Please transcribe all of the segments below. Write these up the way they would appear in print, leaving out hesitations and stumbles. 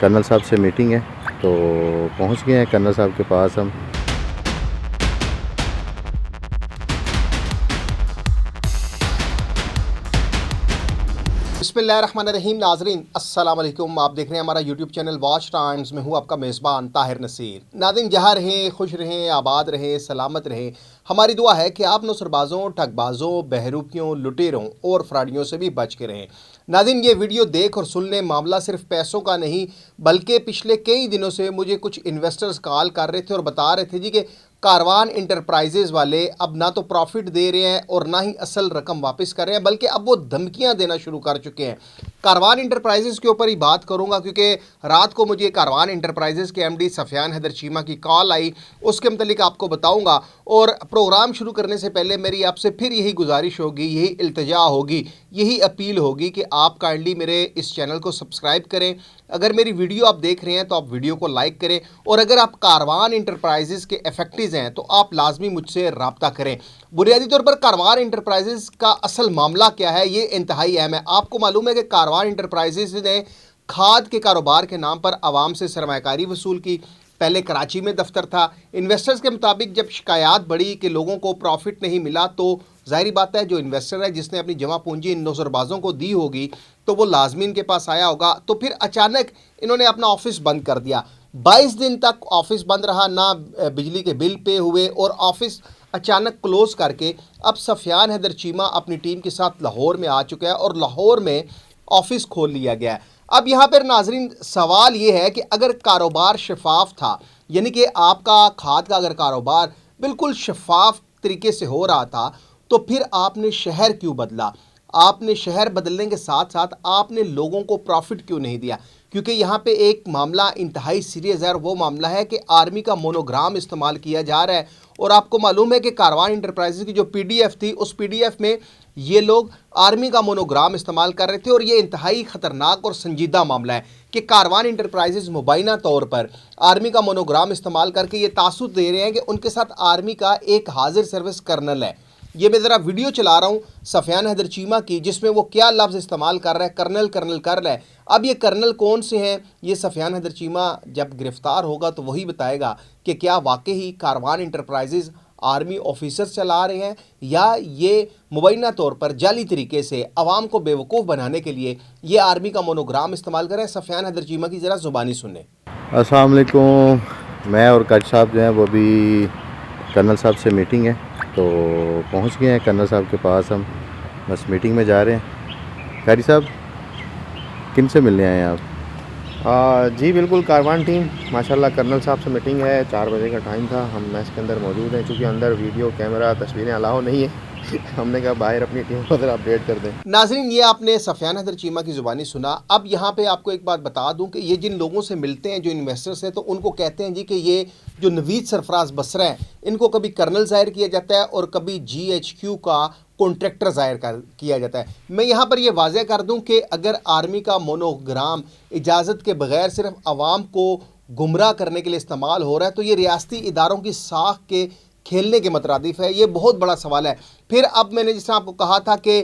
Colonel صاحب سے meeting ہے تو پہنچ گئے ہیں کرنل صاحب کے پاس ہم. بسم اللہ الرحمن الرحیم. ناظرین السلام علیکم. آپ دیکھ رہے ہیں ہمارا یوٹیوب چینل واچ ٹائمز. میں ہوں آپ کا میزبان طاہر نصیر. ناظرین جہاں رہیں خوش رہیں آباد رہیں سلامت رہیں. ہماری دعا ہے کہ آپ نصر بازوں ٹھگ بازوں بہروپیوں لٹیروں اور فراڈیوں سے بھی بچ کے رہیں. ناظرین یہ ویڈیو دیکھ اور سننے معاملہ صرف پیسوں کا نہیں بلکہ پچھلے کئی دنوں سے مجھے کچھ انویسٹرز کال کر رہے تھے اور بتا رہے تھے کہ کاروان انٹرپرائزز والے اب نہ تو پروفٹ دے رہے ہیں اور نہ ہی اصل رقم واپس کر رہے ہیں بلکہ اب وہ دھمکیاں دینا شروع کر چکے ہیں. کاروان انٹرپرائزز کے اوپر ہی بات کروں گا کیونکہ رات کو مجھے کاروان انٹرپرائزز کے ایم ڈی سفیان حیدر چیمہ کی کال آئی. اس کے متعلق آپ کو بتاؤں گا. اور پروگرام شروع کرنے سے پہلے میری آپ سے پھر یہی گزارش ہوگی, یہی التجا ہوگی, یہی اپیل ہوگی کہ آپ کائنڈلی میرے اس چینل کو سبسکرائب کریں. اگر میری ویڈیو آپ دیکھ رہے ہیں تو آپ ویڈیو کو لائک کریں, اور اگر آپ کاروان انٹرپرائزز کے افیکٹیز ہیں تو آپ لازمی مجھ سے رابطہ کریں. بنیادی طور پر کاروان انٹرپرائزز کا اصل معاملہ کیا ہے یہ انتہائی اہم ہے. آپ کو معلوم ہے کہ کاروان انٹرپرائزز نے کھاد کے کاروبار کے نام پر عوام سے سرمایہ کاری وصول کی. پہلے کراچی میں دفتر تھا. انویسٹرز کے مطابق جب شکایات بڑھی کہ لوگوں کو پروفٹ نہیں ملا تو ظاہری بات ہے جو انویسٹر ہے جس نے اپنی جمع پونجی ان نوزر بازوں کو دی ہوگی تو وہ لازمی ان کے پاس آیا ہوگا. تو پھر اچانک انہوں نے اپنا آفس بند کر دیا. 22 دن تک آفس بند رہا, نہ بجلی کے بل پے ہوئے اور آفس اچانک کلوز کر کے اب سفیان حیدر چیمہ اپنی ٹیم کے ساتھ لاہور میں آ چکا ہے اور لاہور میں آفس کھول لیا گیا ہے. اب یہاں پر ناظرین سوال یہ ہے کہ اگر کاروبار شفاف تھا, یعنی کہ آپ کا کھاد کا اگر کاروبار بالکل شفاف طریقے سے ہو رہا تھا تو پھر آپ نے شہر کیوں بدلا؟ آپ نے شہر بدلنے کے ساتھ ساتھ آپ نے لوگوں کو پروفٹ کیوں نہیں دیا؟ کیونکہ یہاں پہ ایک معاملہ انتہائی سیریس ہے اور وہ معاملہ ہے کہ آرمی کا مونوگرام استعمال کیا جا رہا ہے. اور آپ کو معلوم ہے کہ کاروان انٹرپرائزز کی جو پی ڈی ایف تھی اس پی ڈی ایف میں یہ لوگ آرمی کا مونوگرام استعمال کر رہے تھے. اور یہ انتہائی خطرناک اور سنجیدہ معاملہ ہے کہ کاروان انٹرپرائزز مبینہ طور پر آرمی کا مونوگرام استعمال کر کے یہ تاثر دے رہے ہیں کہ ان کے ساتھ آرمی کا ایک حاضر سروس کرنل ہے. یہ میں ذرا ویڈیو چلا رہا ہوں سفیان حیدر چیمہ کی جس میں وہ کیا لفظ استعمال کر رہا ہے, کرنل کرنل کر رہا ہے. اب یہ کرنل کون سے ہیں یہ سفیان حیدر چیمہ جب گرفتار ہوگا تو وہی بتائے گا کہ کیا واقعی کاروان انٹرپرائزز آرمی آفیسر چلا رہے ہیں یا یہ مبینہ طور پر جعلی طریقے سے عوام کو بیوقوف بنانے کے لیے یہ آرمی کا مونوگرام استعمال کر رہے ہیں. سفیان حیدر چیمہ کی ذرا زبانی سنیں. السلام علیکم. میں اور کاج صاحب جو ہیں وہ بھی کرنل صاحب سے میٹنگ ہے تو پہنچ گئے ہیں کرنل صاحب کے پاس ہم. بس میٹنگ میں جا رہے ہیں. قاری صاحب کن سے ملنے آئے ہیں آپ؟ جی بالکل, کاروان ٹیم ماشاءاللہ کرنل صاحب سے میٹنگ ہے. 4 بجے کا ٹائم تھا. ہم میچ کے اندر موجود ہیں چونکہ اندر ویڈیو کیمرہ تصویریں الاؤ نہیں ہیں. ہم نے کہا باہر اپنی ٹیم کو ذرا اپڈیٹ کر دیں. ناظرین یہ آپ نے سفیان حیدر چیمہ کی زبانی سنا. اب یہاں پہ آپ کو ایک بات بتا دوں کہ یہ جن لوگوں سے ملتے ہیں جو انویسٹرز ہیں تو ان کو کہتے ہیں جی کہ یہ جو نوید سرفراز بصرہ ہیں ان کو کبھی کرنل ظاہر کیا جاتا ہے اور کبھی جی ایچ کیو کا کانٹریکٹر ظاہر کیا جاتا ہے. میں یہاں پر یہ واضح کر دوں کہ اگر آرمی کا مونوگرام اجازت کے بغیر صرف عوام کو گمراہ کرنے کے لیے استعمال ہو رہا ہے تو یہ ریاستی اداروں کی ساکھ کے کھیلنے کے مترادف ہے. یہ بہت بڑا سوال ہے. پھر اب میں نے جس طرح آپ کو کہا تھا کہ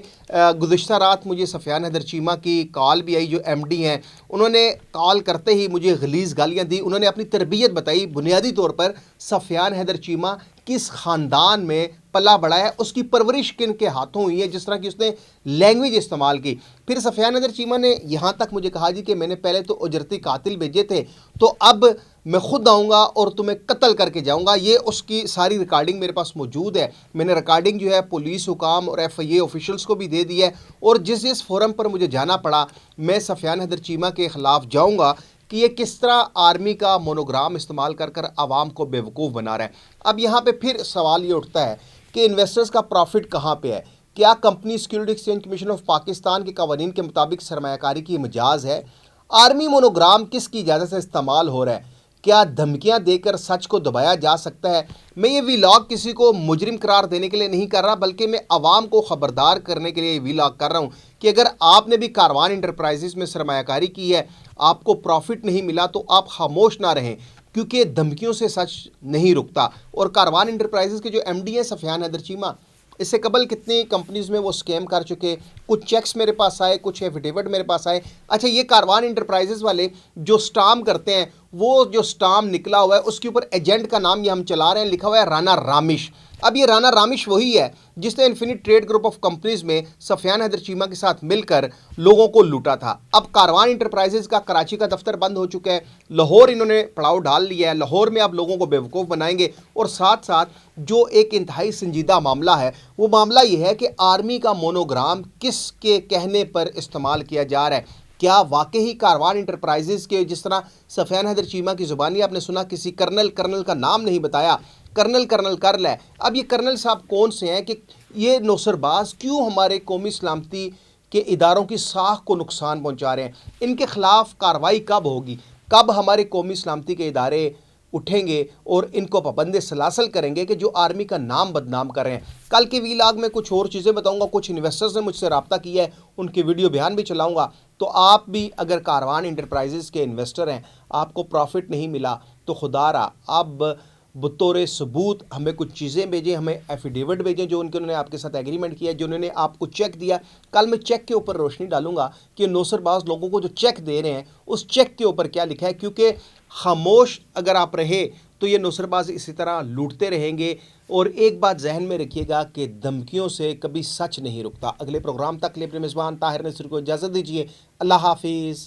گزشتہ رات مجھے سفیان حیدر چیمہ کی کال بھی آئی جو ایم ڈی ہیں. انہوں نے کال کرتے ہی مجھے غلیظ گالیاں دی. انہوں نے اپنی تربیت بتائی. بنیادی طور پر سفیان حیدر چیمہ کس خاندان میں پلا بڑھا ہے, اس کی پرورش کن کے ہاتھوں ہوئی ہے, جس طرح کی اس نے لینگویج استعمال کی. پھر سفیان حیدر چیمہ نے یہاں تک مجھے کہا جی کہ میں نے پہلے تو اجرتی قاتل بھیجے تھے تو اب میں خود آؤں گا اور تمہیں قتل کر کے جاؤں گا. یہ اس کی ساری ریکارڈنگ میرے پاس موجود ہے. میں نے ریکارڈنگ جو ہے پولیس حکام اور ایف آئی اے آفیشلز کو بھی دے دی ہے. اور جس فورم پر مجھے جانا پڑا میں سفیان حیدر چیمہ کے خلاف جاؤں گا کہ یہ کس طرح آرمی کا مونوگرام استعمال کر کر عوام کو بیوقوف بنا رہا ہے. اب یہاں پہ پھر سوال یہ اٹھتا ہے کہ انویسٹرز کا پروفٹ کہاں پہ ہے؟ کیا company security exchange commission of Pakistan کے قوانین کے مطابق سرمایہ کاری کی مجاز ہے؟ آرمی مونوگرام کس کی اجازت سے استعمال ہو رہا ہے؟ کیا دھمکیاں دے کر سچ کو دبایا جا سکتا ہے؟ میں یہ ویلاگ کسی کو مجرم قرار دینے کے لیے نہیں کر رہا بلکہ میں عوام کو خبردار کرنے کے لیے یہ ویلاگ کر رہا ہوں کہ اگر آپ نے بھی کاروان انٹرپرائزز میں سرمایہ کاری کی ہے, آپ کو پروفٹ نہیں ملا تو آپ خاموش نہ رہیں کیونکہ دھمکیوں سے سچ نہیں رکتا. اور کاروان انٹرپرائزز کے جو ایم ڈی ہیں سفیان حیدر چیمہ, اس سے قبل کتنی کمپنیز میں وہ اسکیم کر چکے. کچھ چیکس میرے پاس آئے, کچھ ایفیڈیوٹ میرے پاس آئے. اچھا, یہ کاروان انٹرپرائزز والے جو سٹام کرتے ہیں, وہ جو سٹام نکلا ہوا ہے اس کے اوپر ایجنٹ کا نام یہ ہم چلا رہے ہیں, لکھا ہوا ہے رانا رامش. اب یہ رانا رامش وہی ہے جس نے infinite trade group of companies میں سفیان حیدر چیمہ کے ساتھ مل کر لوگوں کو لوٹا تھا. اب کاروان انٹرپرائزز کا کراچی کا دفتر بند ہو چکا ہے, لاہور انہوں نے پڑاؤ ڈال لیا ہے. لاہور میں اب لوگوں کو بیوقوف بنائیں گے. اور ساتھ ساتھ جو ایک انتہائی سنجیدہ معاملہ ہے, وہ معاملہ یہ ہے کہ آرمی کا مونوگرام کس کے کہنے پر استعمال کیا جا رہا ہے. کیا واقعی کاروان انٹرپرائزز کے, جس طرح سفیان حیدر چیمہ کی زبانی آپ نے سنا کسی کرنل کا نام نہیں بتایا, کرنل کر لے. اب یہ کرنل صاحب کون سے ہیں کہ یہ نوسر باز کیوں ہمارے قومی سلامتی کے اداروں کی ساکھ کو نقصان پہنچا رہے ہیں؟ ان کے خلاف کارروائی کب ہوگی؟ کب ہمارے قومی سلامتی کے ادارے اٹھیں گے اور ان کو پابند سلاسل کریں گے کہ جو آرمی کا نام بدنام کر رہے ہیں؟ کل کے ویلاگ میں کچھ اور چیزیں بتاؤں گا. کچھ انویسٹرز نے مجھ سے رابطہ کیا ہے, ان کے ویڈیو بیان بھی چلاؤں گا. تو آپ بھی اگر کاروان انٹرپرائزز کے انویسٹر ہیں, آپ کو پروفٹ نہیں ملا تو خدا را اب بطور ثبوت ہمیں کچھ چیزیں بھیجیں, ہمیں ایفیڈیوٹ بھیجیں جو انہوں نے آپ کے ساتھ ایگریمنٹ کیا ہے, جنہوں نے آپ کو چیک دیا. کل میں چیک کے اوپر روشنی ڈالوں گا کہ نوسر باز لوگوں کو جو چیک دے رہے ہیں اس چیک کے اوپر کیا لکھا ہے, کیونکہ خاموش اگر آپ رہے تو یہ نوسر باز اسی طرح لوٹتے رہیں گے. اور ایک بات ذہن میں رکھیے گا کہ دھمکیوں سے کبھی سچ نہیں رکتا. اگلے پروگرام تک کے لیے اپنے میزبان طاہر نصیر کو اجازت دیجیے. اللہ حافظ.